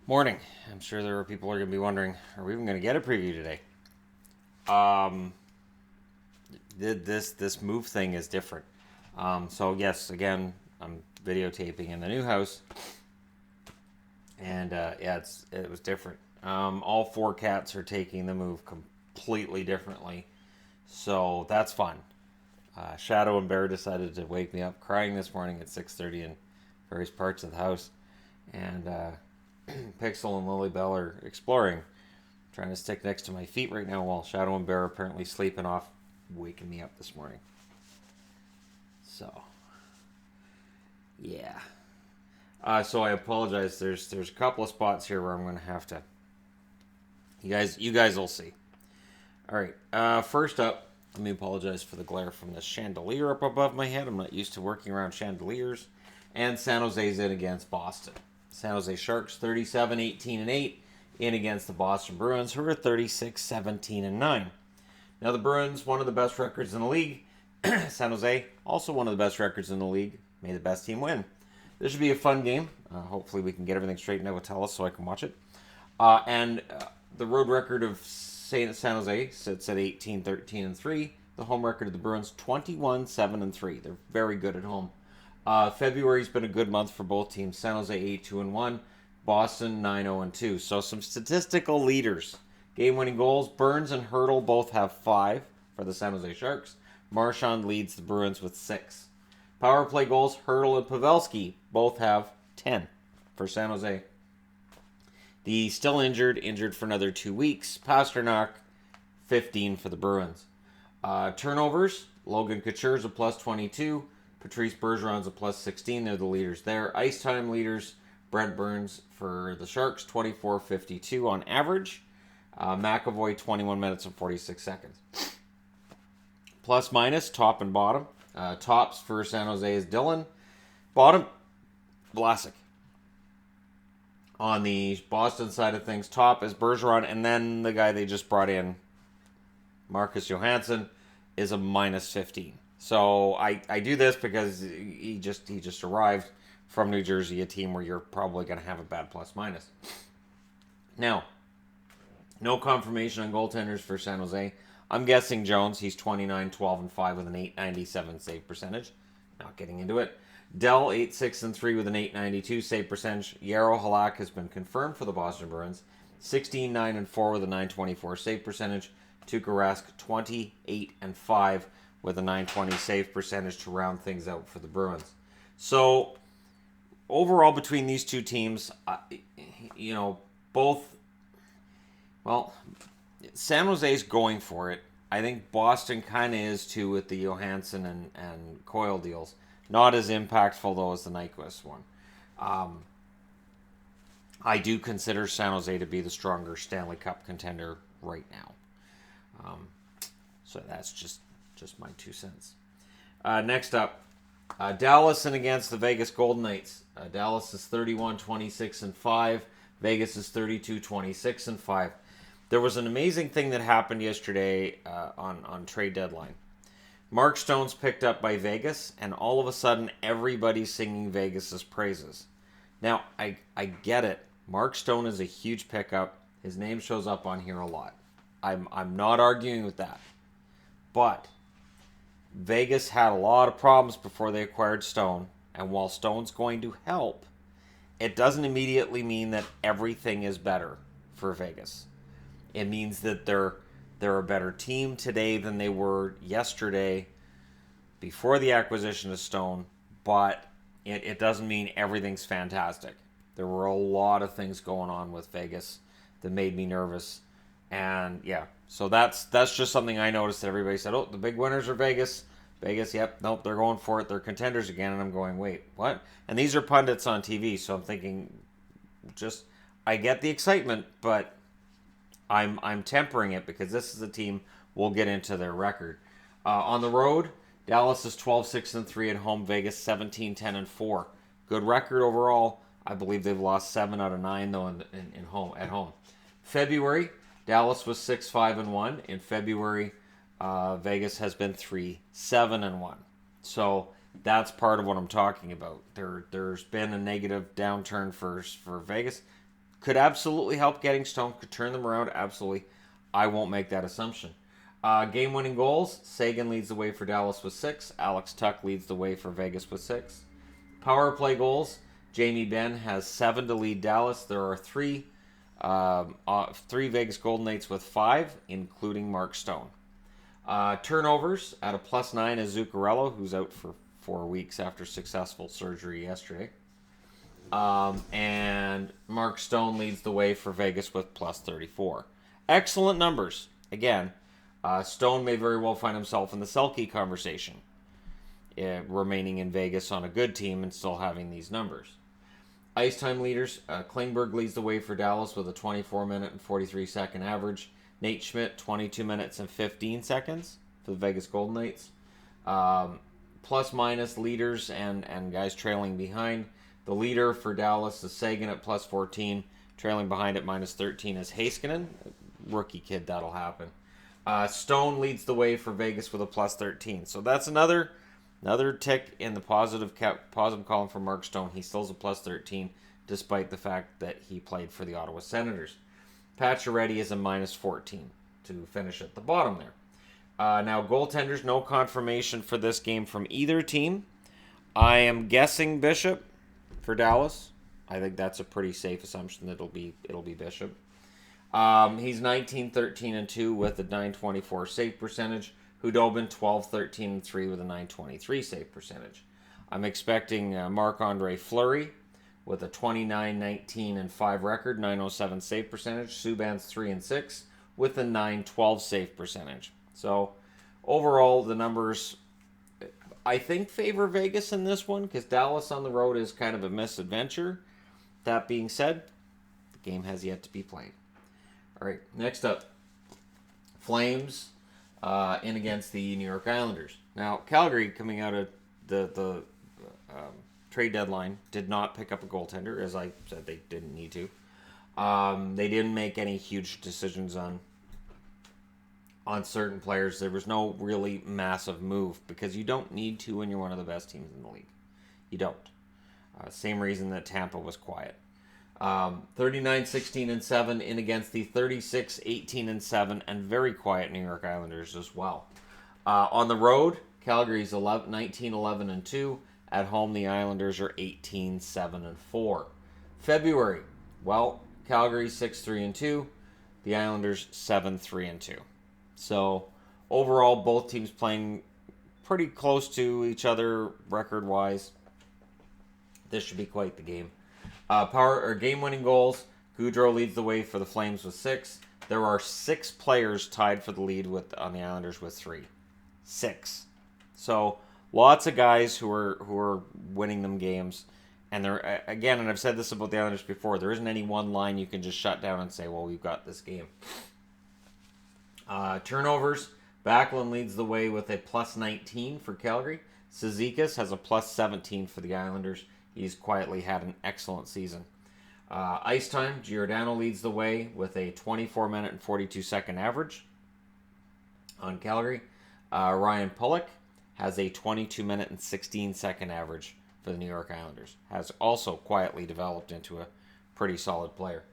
Morning. I'm sure there are people who are going to be wondering, are we even going to get a preview today? Um, this move thing is different. So yes, again, I'm videotaping in the new house, and yeah, it was different. All four cats are taking the move completely differently, so that's fun. Shadow and Bear decided to wake me up crying this morning at 6:30 in various parts of the house, and Pixel and Lily Bell are exploring, trying to stick next to my feet right now while Shadow and Bear are apparently sleeping off, waking me up this morning. So, yeah. So I apologize. There's a couple of spots here where I'm going to have to. You guys will see. All right. First up, let me apologize for the glare from the chandelier up above my head. I'm not used to working around chandeliers. And San Jose's in against Boston. San Jose Sharks 37-18-8 in against the Boston Bruins, who are 36-17-9. Now the Bruins, one of the best records in the league. San Jose, also one of the best records in the league. May the best team win. This should be a fun game. Hopefully we can get everything straightened out with Telus so I can watch it. And the road record of San Jose sits at 18-13-3. The home record of the Bruins 21-7-3. They're very good at home. February's been a good month for both teams. San Jose 8-2-1, Boston 9-0-2. So some statistical leaders. Game-winning goals, Burns and Hurdle both have 5 for the San Jose Sharks. Marchand leads the Bruins with 6. Power play goals, Hurdle and Pavelski both have 10 for San Jose. The still injured for another 2 weeks, Pasternak, 15 for the Bruins. Turnovers, Logan Couture's a plus 22. Patrice Bergeron's a plus 16. They're the leaders there. Ice time leaders, Brent Burns for the Sharks, 24:52 on average. McAvoy, 21 minutes and 46 seconds. Plus minus, top and bottom. Tops for San Jose is Dillon. Bottom, Vlasic. On the Boston side of things, top is Bergeron, and then the guy they just brought in, Marcus Johansson, is a minus 15. So I do this because he just arrived from New Jersey, a team where you're probably going to have a bad plus minus. Now, no confirmation on goaltenders for San Jose. I'm guessing Jones. He's 29, 12, and 5 with an 897 save percentage. Not getting into it. Dell 8-6-3 with an 892 save percentage. Yarrow Halak has been confirmed for the Boston Bruins. 16, 9, and 4 with a 924 save percentage. Tuukka Rask 28 and 5 with a 920 save percentage to round things out for the Bruins. So overall, between these two teams, both. Well, San Jose's going for it. I think Boston kind of is too with the Johansson and Coyle deals. Not as impactful, though, as the Nyquist one. I do consider San Jose to be the stronger Stanley Cup contender right now. So that's just my 2 cents. Next up, Dallas and against the Vegas Golden Knights. Dallas is 31-26-5. Vegas is 32-26-5. There was an amazing thing that happened yesterday on trade deadline. Mark Stone's picked up by Vegas, and all of a sudden, everybody's singing Vegas's praises. Now, I get it. Mark Stone is a huge pickup. His name shows up on here a lot. I'm not arguing with that. But Vegas had a lot of problems before they acquired Stone, and while Stone's going to help, it doesn't immediately mean that everything is better for Vegas. It means that they're a better team today than they were yesterday before the acquisition of Stone, but it doesn't mean everything's fantastic. There were a lot of things going on with Vegas that made me nervous. And yeah, so that's just something I noticed that everybody said, oh, the big winners are Vegas. Vegas, yep, nope, they're going for it. They're contenders again. And I'm going, wait, what? And these are pundits on TV, so I'm thinking, I get the excitement, but I'm tempering it because this is a team, we'll get into their record. On the road, Dallas is 12-6-3 at home. Vegas 17-10-4. Good record overall. I believe they've lost 7 out of 9 though at home. February, Dallas was 6-5-1. In February, Vegas has been 3-7-1. So that's part of what I'm talking about. There's been a negative downturn for Vegas. Could absolutely help getting Stone. Could turn them around. Absolutely. I won't make that assumption. Game-winning goals. Sagan leads the way for Dallas with 6. Alex Tuch leads the way for Vegas with 6. Power play goals. Jamie Benn has 7 to lead Dallas. There are 3 Vegas Golden Knights with 5, including Mark Stone. Turnovers at a +9 is Zuccarello, who's out for 4 weeks after successful surgery yesterday. And Mark Stone leads the way for Vegas with +34. Excellent numbers. Again, Stone may very well find himself in the Selke conversation, remaining in Vegas on a good team and still having these numbers. Ice time leaders, Klingberg leads the way for Dallas with a 24-minute and 43-second average. Nate Schmidt, 22 minutes and 15 seconds for the Vegas Golden Knights. Plus-minus leaders and guys trailing behind. The leader for Dallas is Sagan at +14. Trailing behind at -13 is Heiskanen. Rookie kid, that'll happen. Stone leads the way for Vegas with a +13. So that's another tick in the positive column for Mark Stone. He still has a +13, despite the fact that he played for the Ottawa Senators. Pacioretty is a -14 to finish at the bottom there. Now, goaltenders, no confirmation for this game from either team. I am guessing Bishop for Dallas. I think that's a pretty safe assumption that it'll be Bishop. He's 19-13-2 with a .924 save percentage. Hudobin 12-13-3 with a .923 save percentage. I'm expecting Marc-Andre Fleury with a 29-19-5 record, .907 save percentage. Subban's 3-6 with a .912 save percentage. So overall, the numbers, I think, favor Vegas in this one because Dallas on the road is kind of a misadventure. That being said, the game has yet to be played. All right, next up, Flames in against the New York Islanders. Now, Calgary, coming out of the trade deadline, did not pick up a goaltender, as I said they didn't need to. They didn't make any huge decisions on certain players. There was no really massive move because you don't need to when you're one of the best teams in the league. You don't. Same reason that Tampa was quiet. 39-16-7 in against the 36-18-7 and very quiet New York Islanders as well. On the road, Calgary's 19-11-2. At home, the Islanders are 18-7-4. February, well, Calgary 6-3-2. The Islanders 7-3-2. So overall, both teams playing pretty close to each other record-wise. This should be quite the game. Game-winning goals. Gaudreau leads the way for the Flames with 6. There are 6 players tied for the lead on the Islanders with 3. 6. So lots of guys who are winning them games. And they're, again, and I've said this about the Islanders before, there isn't any one line you can just shut down and say, well, we've got this game. Turnovers. Backlund leads the way with a +19 for Calgary. Cizikas has a +17 for the Islanders. He's quietly had an excellent season. Ice time, Giordano leads the way with a 24-minute and 42-second average on Calgary. Ryan Pulock has a 22-minute and 16-second average for the New York Islanders. Has also quietly developed into a pretty solid player.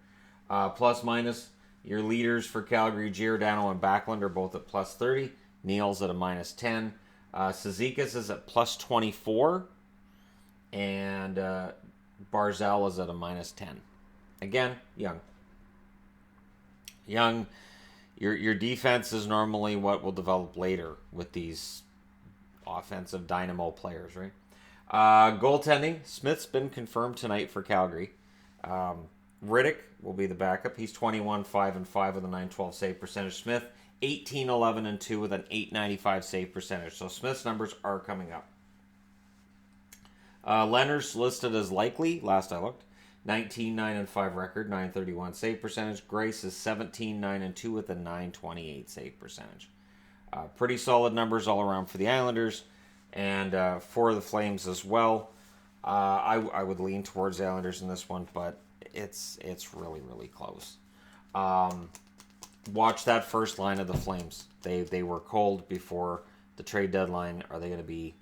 Plus-minus, your leaders for Calgary, Giordano and Backlund, are both at +30. Neal's at a -10. Cizikas is at +24. And Barzal is at a -10. Again, young. Your defense is normally what will develop later with these offensive dynamo players, right? Goaltending. Smith's been confirmed tonight for Calgary. Riddick will be the backup. He's 21-5-5 with a .912 save percentage. Smith 18-11-2 with an .895 save percentage. So Smith's numbers are coming up. Leonard's listed as likely, last I looked. 19-9-5 record, .931 save percentage. Grace is 17-9-2 with a .928 save percentage. Pretty solid numbers all around for the Islanders and for the Flames as well. I would lean towards the Islanders in this one, but it's really, really close. Watch that first line of the Flames. They were cold before the trade deadline. Are they going to be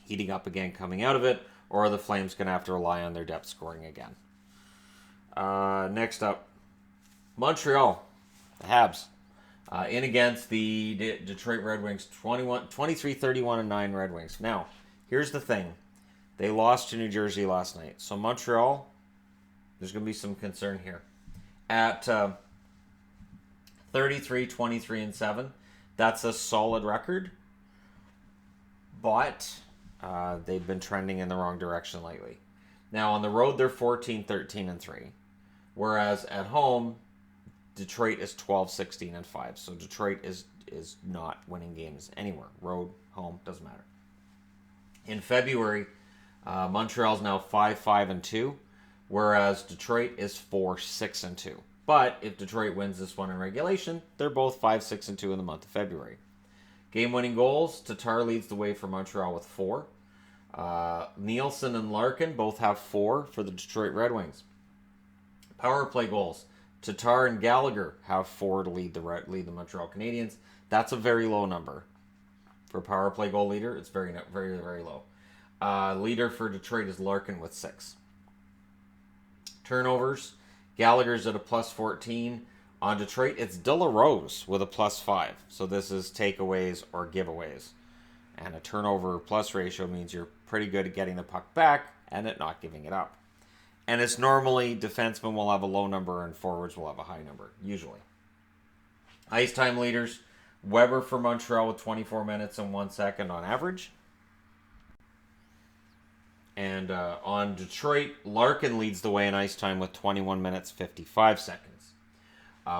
heating up again coming out of it, or are the Flames going to have to rely on their depth scoring again? Next up, Montreal, the Habs, in against the Detroit Red Wings, 23-31-9 Red Wings. Now, here's the thing. They lost to New Jersey last night. So Montreal, there's going to be some concern here. At 33-23-7, that's a solid record. But they've been trending in the wrong direction lately. Now, on the road, they're 14-13-3. Whereas at home, Detroit is 12-16-5. So Detroit is not winning games anywhere. Road, home, doesn't matter. In February, Montreal's now 5-5-2, whereas Detroit is 4-6-2. But if Detroit wins this one in regulation, they're both 5-6-2 in the month of February. Game-winning goals, Tatar leads the way for Montreal with 4. Nielsen and Larkin both have 4 for the Detroit Red Wings. Power play goals, Tatar and Gallagher have 4 to lead the Montreal Canadiens. That's a very low number. For power play goal leader, it's very, very, very low. Leader for Detroit is Larkin with 6. Turnovers, Gallagher's at a plus 14. On Detroit, it's De La Rose with a plus 5. So this is takeaways or giveaways. And a turnover plus ratio means you're pretty good at getting the puck back and at not giving it up. And it's normally defensemen will have a low number and forwards will have a high number, usually. Ice time leaders, Weber for Montreal with 24 minutes and 1 second on average. And on Detroit, Larkin leads the way in ice time with 21 minutes, 55 seconds.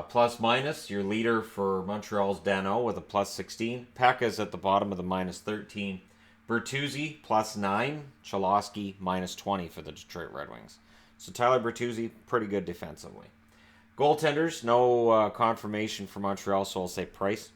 Plus minus, your leader for Montreal's Danault with a plus 16. Pekka's at the bottom of the minus 13. Bertuzzi plus 9. Cholowski minus 20 for the Detroit Red Wings. So Tyler Bertuzzi, pretty good defensively. Goaltenders, no confirmation for Montreal, so I'll say Price.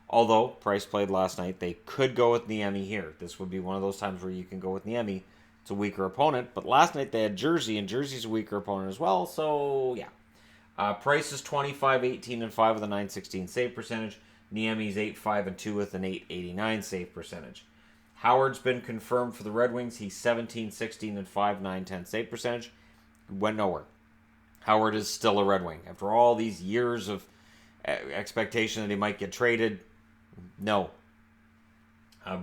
Although Price played last night, they could go with Niemi here. This would be one of those times where you can go with Niemi. It's a weaker opponent, but last night they had Jersey, and Jersey's a weaker opponent as well, so yeah. Price is 25-18-5 with a 916 save percentage. Niemi's 8-5-2 with an 889 save percentage. Howard's been confirmed for the Red Wings. He's 17-16-5, 910 save percentage. Went nowhere. Howard is still a Red Wing. After all these years of expectation that he might get traded, no.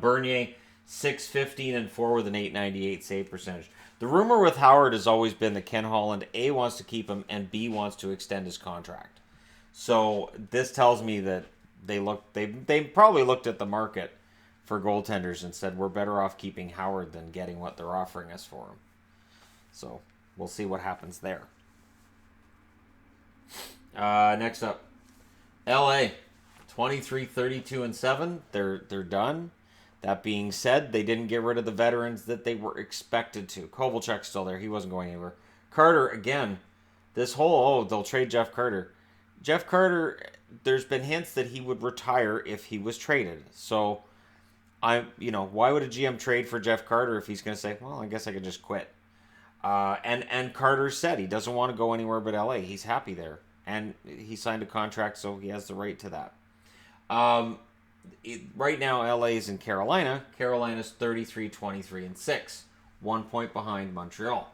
Bernier, 6-15-4 with an 898 save percentage. The rumor with Howard has always been that Ken Holland, A, wants to keep him, and B, wants to extend his contract. So this tells me that they probably looked at the market for goaltenders and said, we're better off keeping Howard than getting what they're offering us for him. So we'll see what happens there. Next up, LA, 23-32-7. They're done. That being said, they didn't get rid of the veterans that they were expected to. Kovalchuk's still there. He wasn't going anywhere. Carter, again, they'll trade Jeff Carter. Jeff Carter, there's been hints that he would retire if he was traded. So, why would a GM trade for Jeff Carter if he's going to say, well, I guess I could just quit? And Carter said he doesn't want to go anywhere but LA. He's happy there. And he signed a contract, so he has the right to that. Right now, LA is in Carolina. Carolina's 33-23-6. 1 point behind Montreal.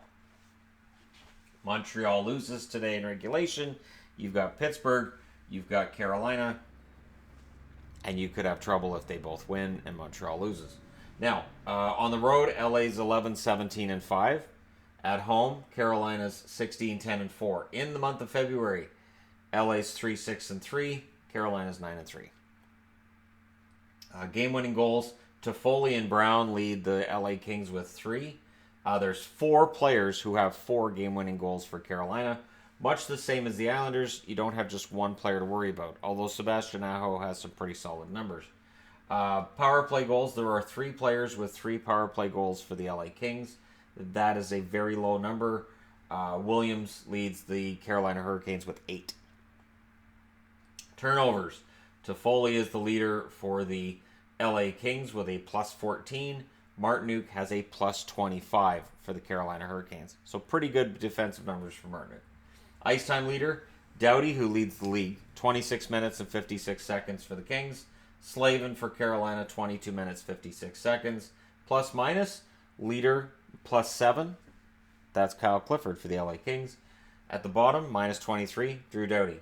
Montreal loses today in regulation. You've got Pittsburgh. You've got Carolina. And you could have trouble if they both win and Montreal loses. Now, on the road, LA's 11-17-5. At home, Carolina's 16-10-4. In the month of February, LA's 3-6-3. Carolina's 9-3. Game-winning goals, Toffoli and Brown lead the LA Kings with 3. There's 4 players who have 4 game-winning goals for Carolina. Much the same as the Islanders, you don't have just one player to worry about, although Sebastian Aho has some pretty solid numbers. Power play goals, there are 3 players with 3 power play goals for the LA Kings. That is a very low number. Williams leads the Carolina Hurricanes with 8. Turnovers. Toffoli is the leader for the LA Kings with a plus 14. Martinook has a plus 25 for the Carolina Hurricanes. So pretty good defensive numbers for Martinook. Ice time leader, Doughty, who leads the league. 26 minutes and 56 seconds for the Kings. Slavin for Carolina, 22 minutes, 56 seconds. Plus minus, leader, plus 7. That's Kyle Clifford for the LA Kings. At the bottom, minus 23, Drew Doughty.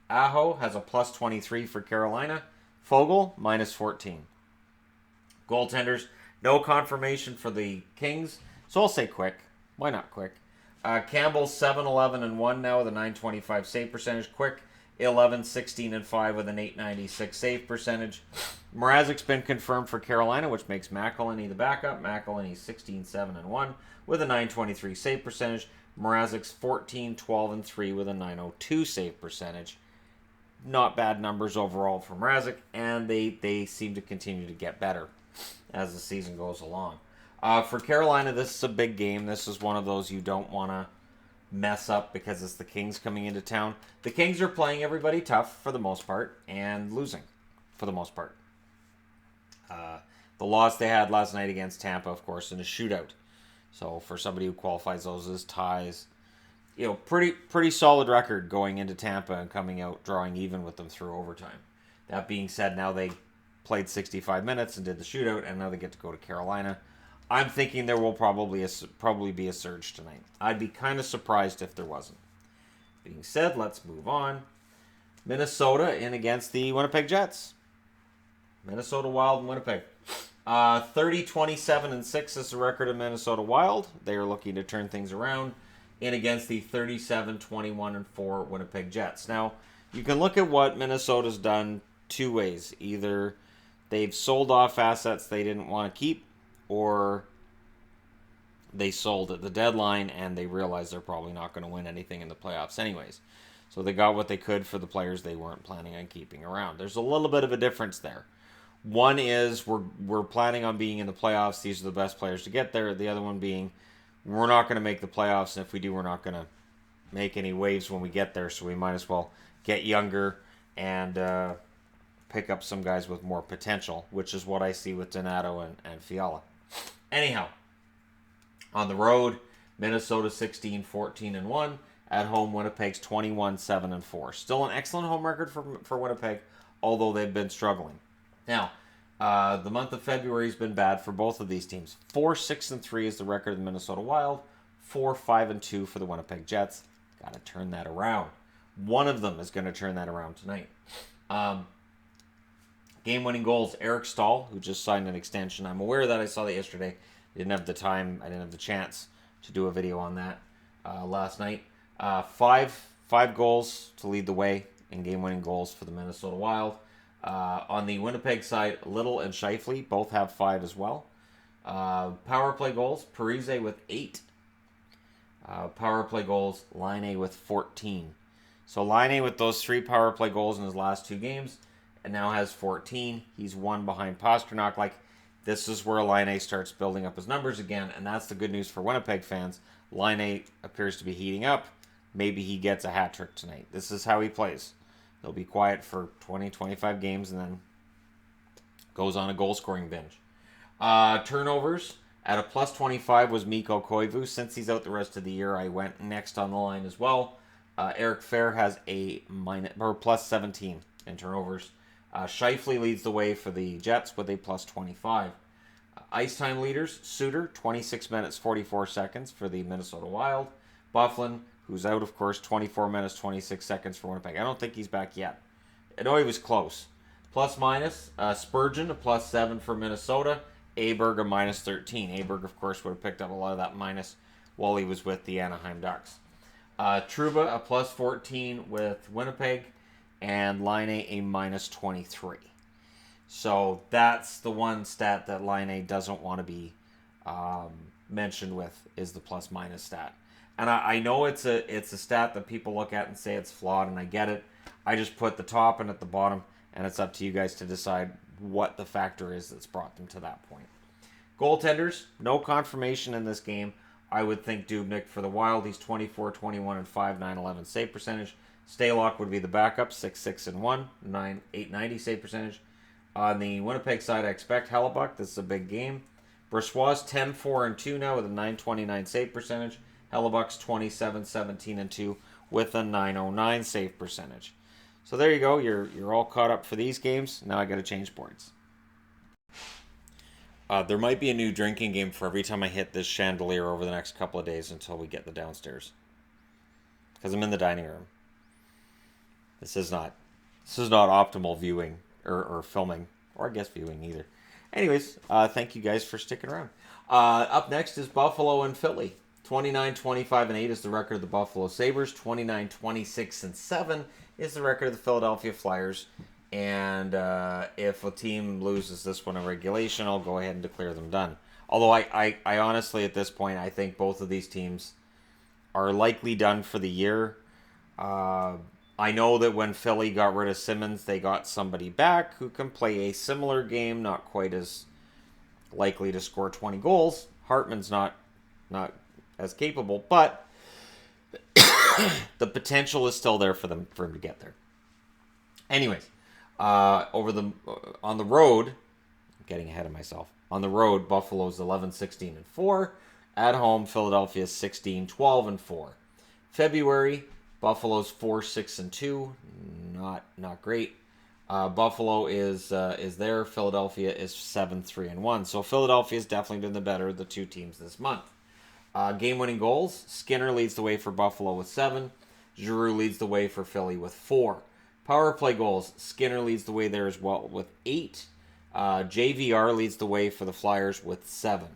Aho has a plus 23 for Carolina. Fogle, minus 14. Goaltenders, no confirmation for the Kings, so I'll say Quick. Why not Quick? Campbell's 7-11-1 now with a 925 save percentage. Quick, 11-16-5 with an 896 save percentage. Mrazek's been confirmed for Carolina, which makes McElhinney the backup. McElhinney 16-7-1 with a 923 save percentage. Mrazek's 14-12-3 with a 902 save percentage. Not bad numbers overall for Mrazek, and they seem to continue to get better as the season goes along. For Carolina, this is a big game. This is one of those you don't want to mess up because it's the Kings coming into town. The Kings are playing everybody tough for the most part and losing for the most part. The loss they had last night against Tampa, of course, in a shootout. So for somebody who qualifies those as ties, pretty solid record going into Tampa and coming out drawing even with them through overtime. That being said, now they played 65 minutes and did the shootout, and now they get to go to Carolina. I'm thinking there will probably be a surge tonight. I'd be kind of surprised if there wasn't. Being said, let's move on. Minnesota in against the Winnipeg Jets. Minnesota Wild and Winnipeg. 30-27-6 is the record of Minnesota Wild. They are looking to turn things around in against the 37-21-4 Winnipeg Jets. Now, you can look at what Minnesota's done two ways. Either they've sold off assets they didn't want to keep, or they sold at the deadline and they realized they're probably not going to win anything in the playoffs anyways. So they got what they could for the players they weren't planning on keeping around. There's a little bit of a difference there. One is we're planning on being in the playoffs. These are the best players to get there. The other one being we're not going to make the playoffs, and if we do, we're not going to make any waves when we get there, so we might as well get younger and pick up some guys with more potential, which is what I see with Donato and Fiala. Anyhow, on the road, Minnesota 16-14-1. At home, Winnipeg's 21-7-4. Still an excellent home record for Winnipeg, although they've been struggling. Now, the month of February has been bad for both of these teams. 4-6-3 is the record of the Minnesota Wild. 4-5-2 for the Winnipeg Jets. Got to turn that around. One of them is going to turn that around tonight. Game-winning goals, Eric Stahl, who just signed an extension. I'm aware of that. I saw that yesterday. I didn't have the time. I didn't have the chance to do a video on that last night. Five goals to lead the way in game-winning goals for the Minnesota Wild. On the Winnipeg side, Little and Scheifele both have 5 as well. Power play goals, Parise with 8. Power play goals, Laine with 14. So Laine with those 3 power play goals in his last 2 games and now has 14. He's 1 behind Pastrnak. This is where Laine starts building up his numbers again, and that's the good news for Winnipeg fans. Laine appears to be heating up. Maybe he gets a hat trick tonight. This is how he plays. He'll be quiet for 20, 25 games and then goes on a goal-scoring binge. Turnovers, at a plus 25 was Mikko Koivu. Since he's out the rest of the year, I went next on the line as well. Eric Fehr has a plus 17 in turnovers. Scheifele leads the way for the Jets with a plus 25. Ice time leaders, Suter, 26 minutes, 44 seconds for the Minnesota Wild. Byfuglien, who's out, of course, 24 minutes, 26 seconds for Winnipeg. I don't think he's back yet. I know he was close. Plus minus, Spurgeon, a plus 7 for Minnesota. Aberg, a minus 13. Aberg, of course, would have picked up a lot of that minus while he was with the Anaheim Ducks. Trouba, a plus 14 with Winnipeg. And Laine, a minus 23. So that's the one stat that Laine doesn't want to be mentioned with, is the plus minus stat. And I know it's a stat that people look at and say it's flawed, and I get it. I just put the top and at the bottom, and it's up to you guys to decide what the factor is that's brought them to that point. Goaltenders, no confirmation in this game. I would think Dubnyk for the Wild. He's 24-21-5, 911 save percentage. Stalock would be the backup, 6-6-1, 890 save percentage. On the Winnipeg side, I expect Hellebuck. This is a big game. Brossois 10-4-2 now with a 929 save percentage. Hellebuck's 27-17-2 with a 909 save percentage. So there you go. You're all caught up for these games. Now I got to change boards. There might be a new drinking game for every time I hit this chandelier over the next couple of days until we get the downstairs. because I'm in the dining room. This is not optimal viewing or filming, or I guess viewing either. Anyways, thank you guys for sticking around. Up next is Buffalo and Philly. 29-25-8 is the record of the Buffalo Sabres. 29-26-7 is the record of the Philadelphia Flyers. And if a team loses this one in regulation, I'll go ahead and declare them done. Although I honestly, at this point, I think both of these teams are likely done for the year. I know that when Philly got rid of Simmons, they got somebody back who can play a similar game, not quite as likely to score 20 goals. Hartman's not as capable, but the potential is still there for him to get there. Anyways, on the road, I'm getting ahead of myself. On the road, Buffalo's 11-16-4. At home, Philadelphia's 16-12-4. February, Buffalo's 4-6-2. Not great. Buffalo is there. Philadelphia is 7-3-1. So Philadelphia has definitely been the better of the two teams this month. Game-winning goals. Skinner leads the way for Buffalo with 7. Giroux leads the way for Philly with 4. Power play goals. Skinner leads the way there as well with 8. JVR leads the way for the Flyers with 7.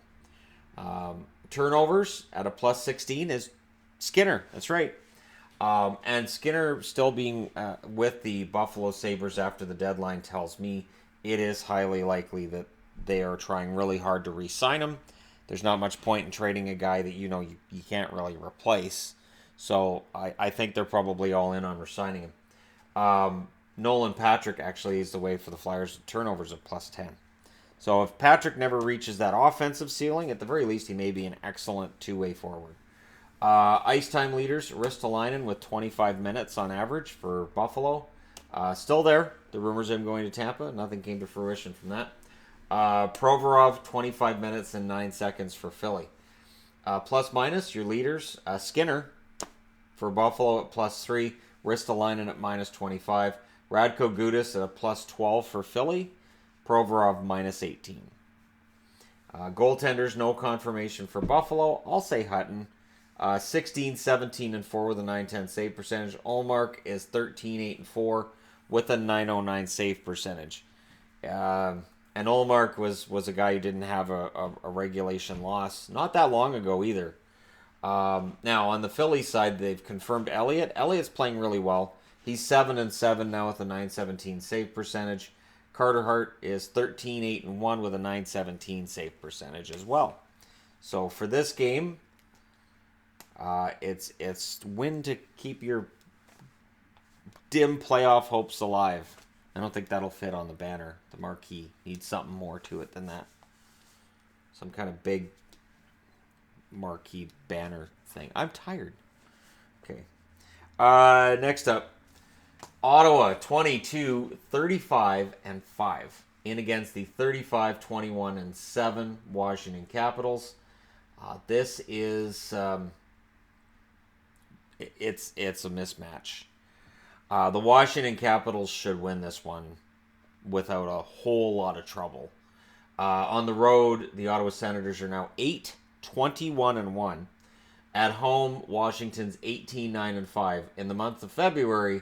Turnovers at a plus 16 is Skinner. That's right. And Skinner still being with the Buffalo Sabres after the deadline tells me it is highly likely that they are trying really hard to re-sign him. There's not much point in trading a guy that you can't really replace. So I think they're probably all in on re-signing him. Nolan Patrick actually is the way for the Flyers. Turnovers of plus 10. So if Patrick never reaches that offensive ceiling, at the very least he may be an excellent two-way forward. Ice time leaders, Ristolainen with 25 minutes on average for Buffalo. Still there. The rumors of him going to Tampa. Nothing came to fruition from that. Provorov, 25 minutes and 9 seconds for Philly. Plus minus, your leaders. Skinner for Buffalo at plus 3. Ristolainen at minus 25. Radko Gudas at a plus 12 for Philly. Provorov minus 18. Goaltenders, no confirmation for Buffalo. I'll say Hutton. 16-17-4 with a .910 save percentage. Ullmark is 13-8-4 with a .909 save percentage. And Ullmark was a guy who didn't have a regulation loss not that long ago either. Now on the Philly side, they've confirmed Elliott. Elliott's playing really well. He's 7-7 now with a .917 save percentage. Carter Hart is 13-8-1 with a .917 save percentage as well. So for this game, it's win to keep your dim playoff hopes alive. I don't think that'll fit on the banner. The marquee needs something more to it than that. Some kind of big marquee banner thing. I'm tired. Okay. Next up, Ottawa 22-35-5 in against the 35-21-7 Washington Capitals. This is it's a mismatch. The Washington Capitals should win this one without a whole lot of trouble. On the road, the Ottawa Senators are now 8-21-1. At home, Washington's 18-9-5. In the month of February,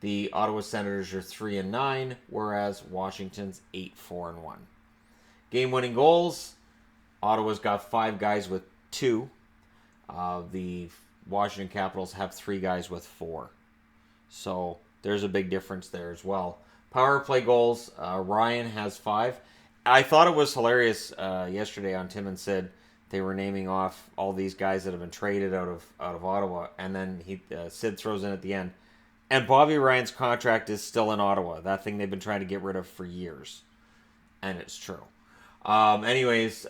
the Ottawa Senators are 3-9, whereas Washington's 8-4-1. Game-winning goals, Ottawa's got 5 guys with 2. The Washington Capitals have 3 guys with 4. So there's a big difference there as well. Power play goals, Ryan has 5. I thought it was hilarious yesterday on Tim and Sid. They were naming off all these guys that have been traded out of Ottawa, and then Sid throws in at the end. And Bobby Ryan's contract is still in Ottawa. That thing they've been trying to get rid of for years, and it's true. Anyways,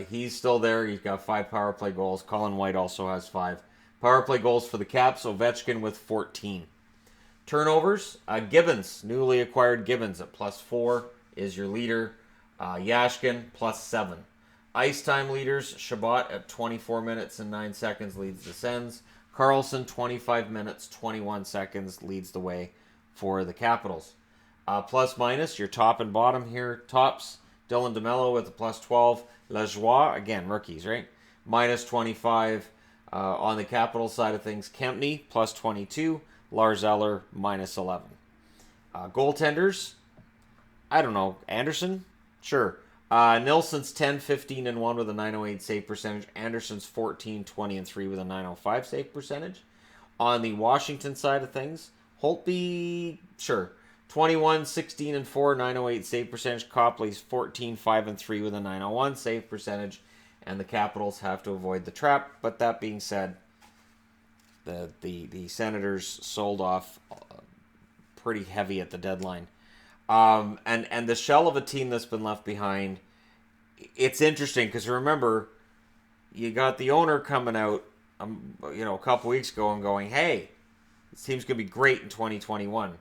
he's still there. He's got 5 power play goals. Colin White also has 5 power play goals for the Caps. Ovechkin with 14. Turnovers, Gibbons, newly acquired Gibbons at plus 4 is your leader. Yashkin plus 7. Ice time leaders, Shabbat at 24 minutes and 9 seconds leads the Sens. Carlson, 25 minutes, 21 seconds leads the way for the Capitals. Plus minus, your top and bottom here. Tops, Dylan DeMello with a plus 12. Lajoie, again, rookies, right? Minus 25. On the Capitals side of things, Kempney plus 22, Lars Eller minus 11. Goaltenders, I don't know, Anderson? Sure. Nilsson's 10, 15, and 1 with a 908 save percentage. Anderson's 14, 20, and 3 with a 905 save percentage. On the Washington side of things, Holtby, sure. 21, 16, and 4, 908 save percentage. Copley's 14, 5, and 3 with a 901 save percentage. And the Capitals have to avoid the trap. But that being said, the Senators sold off pretty heavy at the deadline. And the shell of a team that's been left behind, it's interesting because remember, you got the owner coming out, a couple weeks ago and going, hey, this team's going to be great in 2021.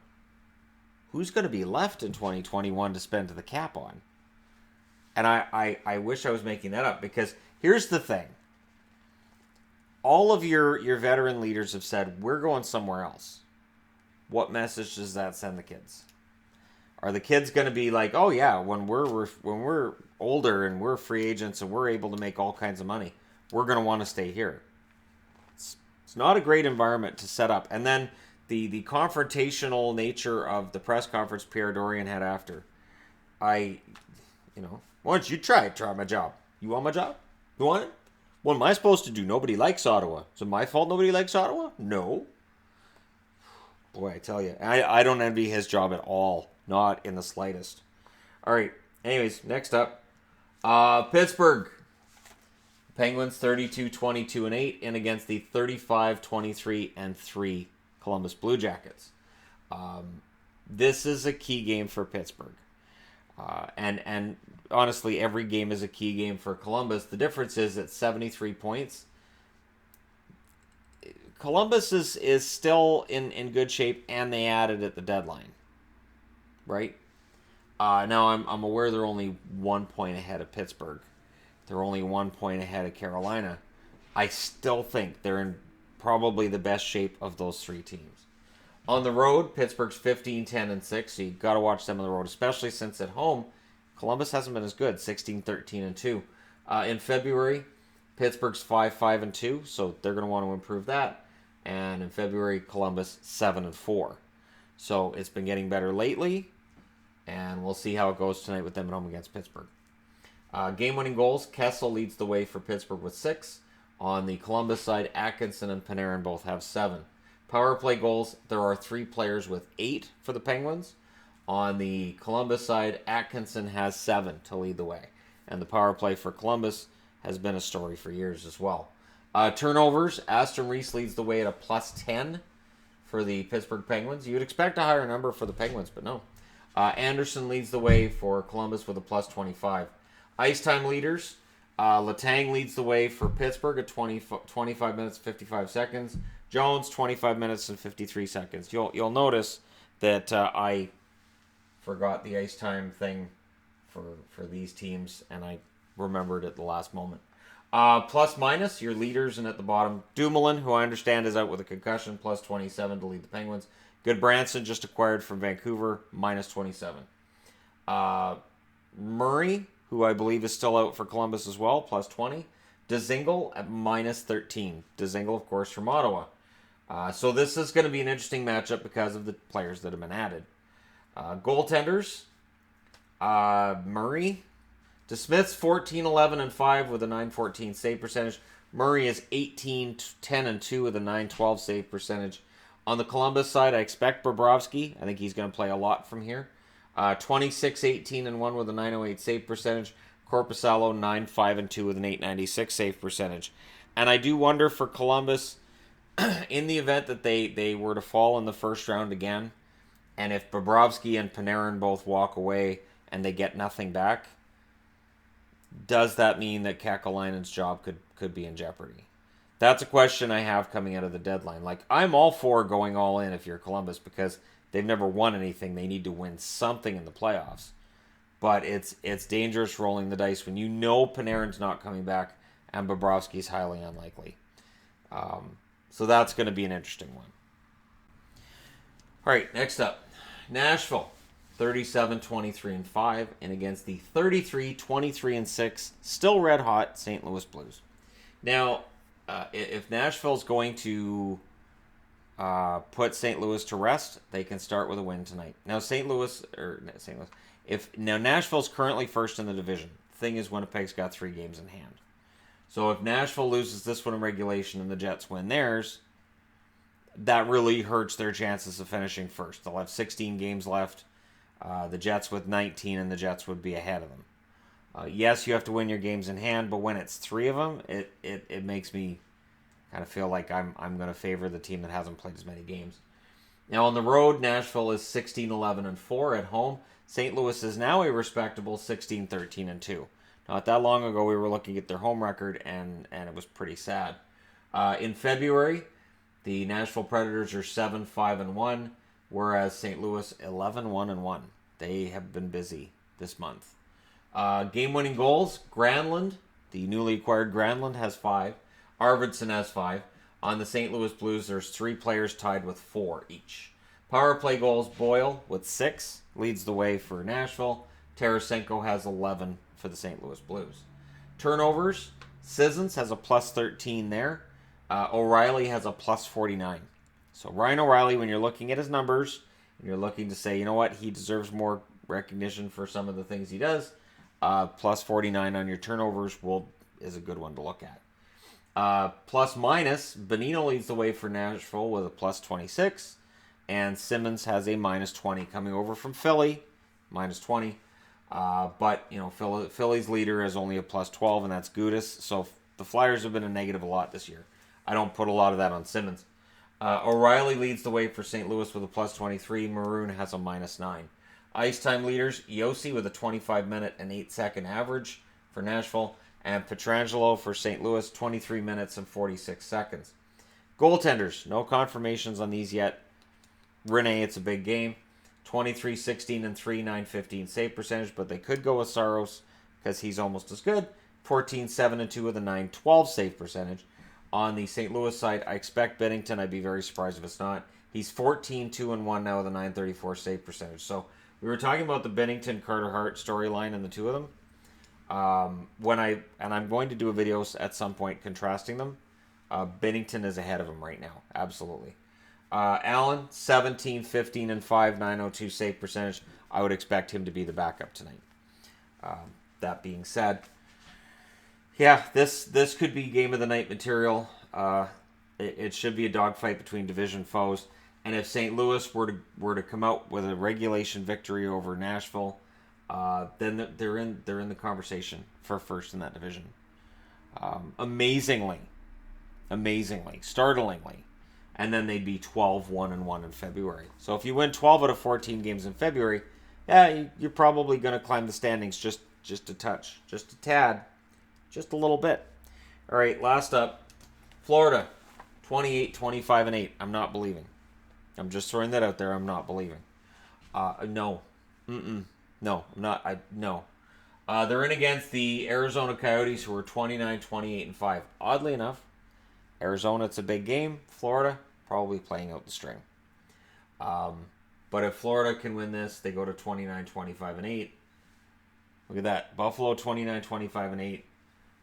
Who's going to be left in 2021 to spend to the cap on? And I wish I was making that up because here's the thing. All of your veteran leaders have said, we're going somewhere else. What message does that send the kids? Are the kids going to be like, oh yeah, when we're older and we're free agents and we're able to make all kinds of money, we're going to want to stay here? It's not a great environment to set up. And then the confrontational nature of the press conference Pierre Dorian had after. Why don't you try my job? You want my job? You want it? What am I supposed to do? Nobody likes Ottawa. Is it my fault nobody likes Ottawa? No. Boy, I tell you, I don't envy his job at all. Not in the slightest. All right. Anyways, next up. Pittsburgh. Penguins 32, 22, and 8 in against the 35, 23, and 3 Columbus Blue Jackets. This is a key game for Pittsburgh. And honestly, every game is a key game for Columbus. The difference is at 73 points. Columbus is still in good shape, and they added at the deadline. Right? Now, I'm aware they're only 1 point ahead of Pittsburgh. They're only 1 point ahead of Carolina. I still think they're in probably the best shape of those three teams. On the road, Pittsburgh's 15, 10, and 6, so you've got to watch them on the road, especially since at home, Columbus hasn't been as good, 16, 13, and 2. In February, Pittsburgh's 5, 5, and 2, so they're going to want to improve that. And in February, Columbus 7 and 4. So it's been getting better lately, and we'll see how it goes tonight with them at home against Pittsburgh. Game-winning goals, Kessel leads the way for Pittsburgh with 6. On the Columbus side, Atkinson and Panarin both have 7. Power play goals, there are 3 players with 8 for the Penguins. On the Columbus side, Atkinson has 7 to lead the way. And the power play for Columbus has been a story for years as well. Turnovers, Aston Reese leads the way at a plus 10 for the Pittsburgh Penguins. You would expect a higher number for the Penguins, but no. Anderson leads the way for Columbus with a plus 25. Ice time leaders, Letang leads the way for Pittsburgh at 25 minutes 55 seconds. Jones, 25 minutes and 53 seconds. You'll notice that I forgot the ice time thing for these teams, and I remembered at the last moment. Plus minus, your leaders, and at the bottom, Dumoulin, who I understand is out with a concussion, plus 27 to lead the Penguins. Goodbranson, just acquired from Vancouver, minus 27. Murray, who I believe is still out for Columbus as well, plus 20. Dzingel at minus 13. Dzingel, of course, from Ottawa. So this is going to be an interesting matchup because of the players that have been added. Goaltenders, Murray. DeSmith's 14, 11, and 5 with a 914 save percentage. Murray is 18, 10, and 2 with a 912 save percentage. On the Columbus side, I expect Bobrovsky. I think he's going to play a lot from here. 26, 18, and 1 with a 908 save percentage. Korpisalo, 9, 5, and 2 with an 896 save percentage. And I do wonder for Columbus, in the event that they were to fall in the first round again, and if Bobrovsky and Panarin both walk away and they get nothing back, does that mean that Kakalainen's job could be in jeopardy? That's a question I have coming out of the deadline. Like, I'm all for going all in if you're Columbus because they've never won anything. They need to win something in the playoffs. But it's dangerous rolling the dice when you know Panarin's not coming back and Bobrovsky's highly unlikely. So that's going to be an interesting one. All right, next up, Nashville. 37, 23, and 5, and against the 33, 23, and 6, still red hot St. Louis Blues. Now, if Nashville's going to put St. Louis to rest, they can start with a win tonight. Now, Now Nashville's currently first in the division. The thing is, Winnipeg's got 3 games in hand. So if Nashville loses this one in regulation and the Jets win theirs, that really hurts their chances of finishing first. They'll have 16 games left. The Jets with 19, and the Jets would be ahead of them. Yes, you have to win your games in hand, but when it's 3 of them, it makes me kind of feel like I'm going to favor the team that hasn't played as many games. Now on the road, Nashville is 16-11-4 at home. St. Louis is now a respectable 16-13-2. Not that long ago, we were looking at their home record, and it was pretty sad. In February, the Nashville Predators are 7-5-1, whereas St. Louis 11-1-1. They have been busy this month. Game-winning goals, Granlund, the newly acquired Granlund, has 5. Arvidsson has 5. On the St. Louis Blues, there's 3 players tied with 4 each. Power play goals, Boyle with 6 leads the way for Nashville. Tarasenko has 11 for the St. Louis Blues. Turnovers, Sissons has a plus 13 there. O'Reilly has a plus 49. So Ryan O'Reilly, when you're looking at his numbers, and you're looking to say, you know what, he deserves more recognition for some of the things he does, plus 49 on your turnovers is a good one to look at. Plus minus, Bonino leads the way for Nashville with a plus 26, and Simmons has a minus 20 coming over from Philly, minus 20. But, Philly's leader is only a plus 12, and that's Gudas. So the Flyers have been a negative a lot this year. I don't put a lot of that on Simmons. O'Reilly leads the way for St. Louis with a plus 23. Maroon has a minus 9. Ice time leaders, Yossi with a 25-minute and 8-second average for Nashville, and Pietrangelo for St. Louis, 23 minutes and 46 seconds. Goaltenders, no confirmations on these yet. Rene, it's a big game. 23, 16, and 3, 915 save percentage, but they could go with Saros because he's almost as good. 14, 7, and 2 with a 912 save percentage. On the St. Louis side, I expect Binnington. I'd be very surprised if it's not. He's 14, 2, and 1 now with a 934 save percentage. So we were talking about the Binnington Carter Hart storyline and the two of them. I'm going to do a video at some point contrasting them. Binnington is ahead of him right now, absolutely. Allen, 17, 15, and 5, 902 save percentage. I would expect him to be the backup tonight. That being said, yeah, this could be game of the night material. It should be a dogfight between division foes. And if St. Louis were to come out with a regulation victory over Nashville, then they're in the conversation for first in that division. Amazingly, startlingly. And then they'd be 12-1-1 in February. So if you win 12 out of 14 games in February, yeah, you're probably going to climb the standings just a touch, just a tad, just a little bit. All right, last up, Florida, 28, 25, and 8. I'm not believing. I'm just throwing that out there. I'm not believing. No. No, I'm not. No. They're in against the Arizona Coyotes, who are 29, 28, and 5. Oddly enough, Arizona, it's a big game. Florida, probably playing out the string. But if Florida can win this, they go to 29, 25, and 8. Look at that. Buffalo, 29, 25, and 8.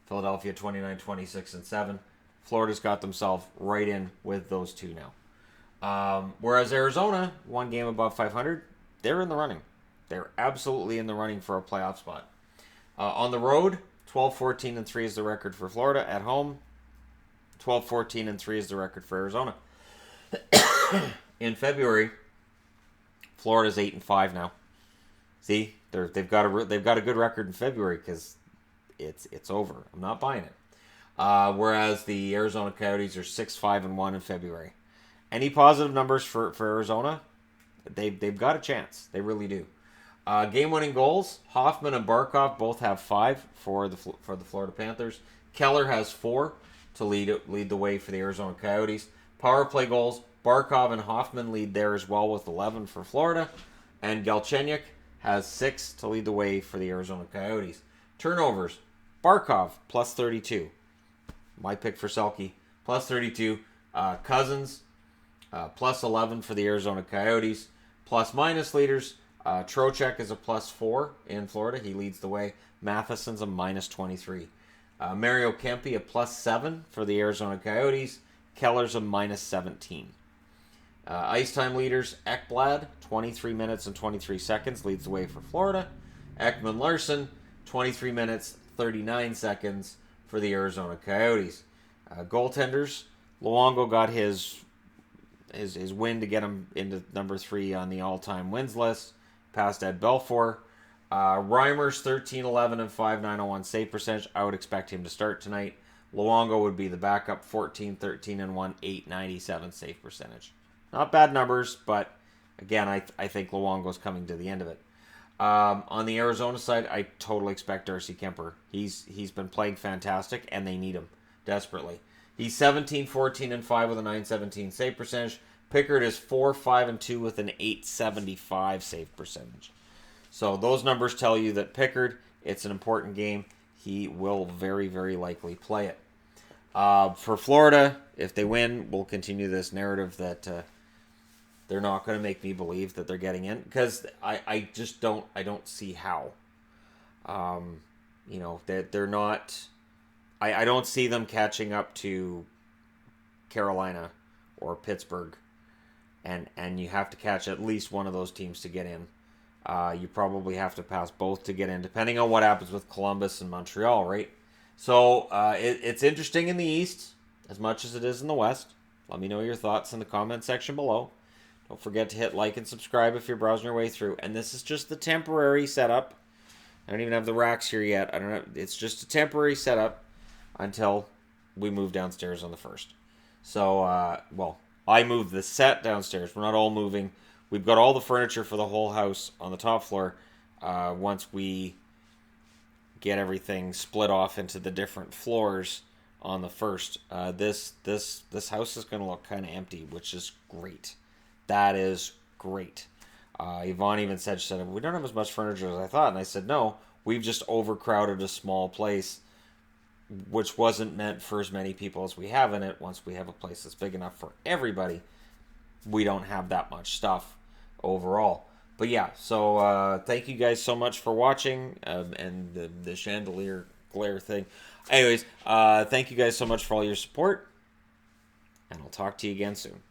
Philadelphia, 29, 26, and 7. Florida's got themselves right in with those two now. Whereas Arizona, one game above 500, they're in the running. They're absolutely in the running for a playoff spot. On the road, 12, 14, and 3 is the record for Florida. At home, 12, 14, and 3 is the record for Arizona. In February, Florida's 8-5 now. See, they've got a good record in February because it's over. I'm not buying it. Whereas the Arizona Coyotes are 6-5-1 in February. Any positive numbers for Arizona? They've got a chance. They really do. Game-winning goals. Hoffman and Barkov both have 5 for the Florida Panthers. Keller has 4 to lead the way for the Arizona Coyotes. Power play goals. Barkov and Hoffman lead there as well with 11 for Florida. And Galchenyuk has 6 to lead the way for the Arizona Coyotes. Turnovers. Barkov, plus 32. My pick for Selke, plus 32. Cousins, plus 11 for the Arizona Coyotes. Plus minus leaders. Trocheck is a plus 4 in Florida. He leads the way. Matheson's a minus 23. Mario Kempe, a +7 for the Arizona Coyotes. Keller's a -17. Ice time leaders, Ekblad, 23 minutes and 23 seconds, leads the way for Florida. Ekman Larson, 23 minutes, 39 seconds for the Arizona Coyotes. Goaltenders, Luongo got his win to get him into number 3 on the all-time wins list, past Ed Belfour. Reimer's 13-11 and 5.901 save percentage. I would expect him to start tonight. Luongo would be the backup, 14-13 and 1, 8.97 save percentage. Not bad numbers, but again, I think Luongo's coming to the end of it. On the Arizona side, I totally expect Darcy Kemper. He's been playing fantastic, and they need him desperately. He's 17-14 and 5 with a 9.17 save percentage. Pickard is 4-5 and 2 with an 8.75 save percentage. So those numbers tell you that Pickard, it's an important game. He will very, very likely play it. For Florida, if they win, we'll continue this narrative that they're not going to make me believe that they're getting in, because I just don't see how. They're not. I don't see them catching up to Carolina or Pittsburgh, and you have to catch at least one of those teams to get in. You probably have to pass both to get in, depending on what happens with Columbus and Montreal, right? So it's interesting in the East as much as it is in the West. Let me know your thoughts in the comment section below. Don't forget to hit like and subscribe if you're browsing your way through. And this is just the temporary setup. I don't even have the racks here yet. I don't know. It's just a temporary setup until we move downstairs on the 1st. So, I moved the set downstairs. We're not all moving. We've got all the furniture for the whole house on the top floor. Once we get everything split off into the different floors on the 1st, this house is going to look kind of empty, which is great. That is great. Yvonne even said, we don't have as much furniture as I thought. And I said, no, we've just overcrowded a small place, which wasn't meant for as many people as we have in it. Once we have a place that's big enough for everybody, we don't have that much stuff overall. But yeah, so thank you guys so much for watching, and the chandelier glare thing. Anyways, thank you guys so much for all your support, and I'll talk to you again soon.